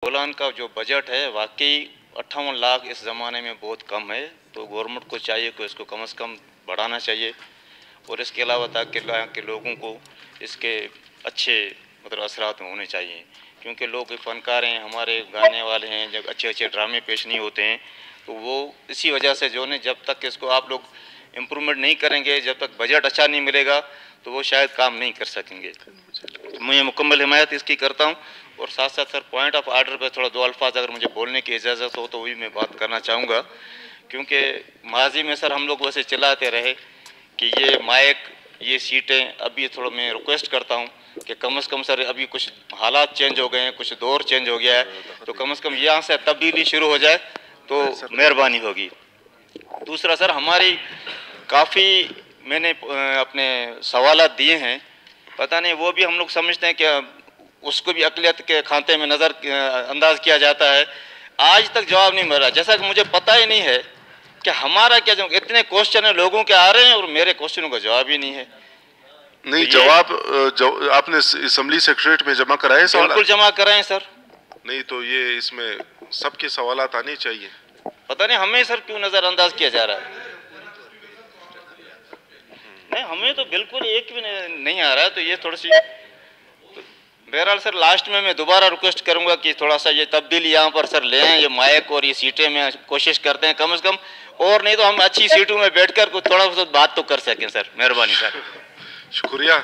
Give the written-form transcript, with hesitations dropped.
बोलान का जो बजट है वाकई 58 लाख इस ज़माने में बहुत कम है। तो गवर्नमेंट को चाहिए कि इसको कम से कम बढ़ाना चाहिए और इसके अलावा ताकि यहाँ के लोगों को इसके अच्छे मतलब असरात होने चाहिए, क्योंकि लोग फ़नकार हैं, हमारे गाने वाले हैं, जब अच्छे अच्छे ड्रामे पेश नहीं होते हैं तो वो इसी वजह से जो है जब तक इसको आप लोग इम्प्रूवमेंट नहीं करेंगे, जब तक बजट अच्छा नहीं मिलेगा तो वो शायद काम नहीं कर सकेंगे। तो मैं मुकम्मल हिमायत इसकी करता हूँ। और साथ साथ सर पॉइंट ऑफ आर्डर पे थोड़ा दो अल्फाज अगर मुझे बोलने की इजाज़त हो तो वही मैं बात करना चाहूँगा, क्योंकि माजी में सर हम लोग वैसे चिल्लाते रहे कि ये माइक ये सीटें, अभी थोड़ा मैं रिक्वेस्ट करता हूँ कि कम से कम सर अभी कुछ हालात चेंज हो गए हैं, कुछ दौर चेंज हो गया है, तो कम से कम यहाँ से तब्दीली शुरू हो जाए तो मेहरबानी होगी। दूसरा सर हमारी काफ़ी मैंने अपने सवालात दिए हैं, पता नहीं वो भी हम लोग समझते हैं कि उसको भी अक़लियत के खाते में नज़र अंदाज किया जाता है। आज तक जवाब नहीं मिल रहा, जैसा कि मुझे पता ही नहीं है कि हमारा क्या जो इतने क्वेश्चन है लोगों के आ रहे हैं और मेरे क्वेश्चनों का जवाब ही नहीं है। नहीं तो जवाब आपने असेंबली सेक्रेटरीट में जमा कराए सवाल? बिल्कुल जमा कराएं सर। नहीं तो ये इसमें सबके सवालात आने चाहिए। पता नहीं हमें सर क्यों नज़रअंदाज किया जा रहा है। नहीं हमें तो बिल्कुल एक भी नहीं आ रहा है, तो ये थोड़ी सी बहरहाल सर लास्ट में मैं दोबारा रिक्वेस्ट करूंगा कि थोड़ा सा ये तब्दीली यहाँ पर सर ले आएं, ये माइक और ये सीटें में कोशिश करते हैं कम से कम, और नहीं तो हम अच्छी सीटों में बैठकर कुछ थोड़ा बहुत बात तो कर सकें सर। मेहरबानी सर। शुक्रिया।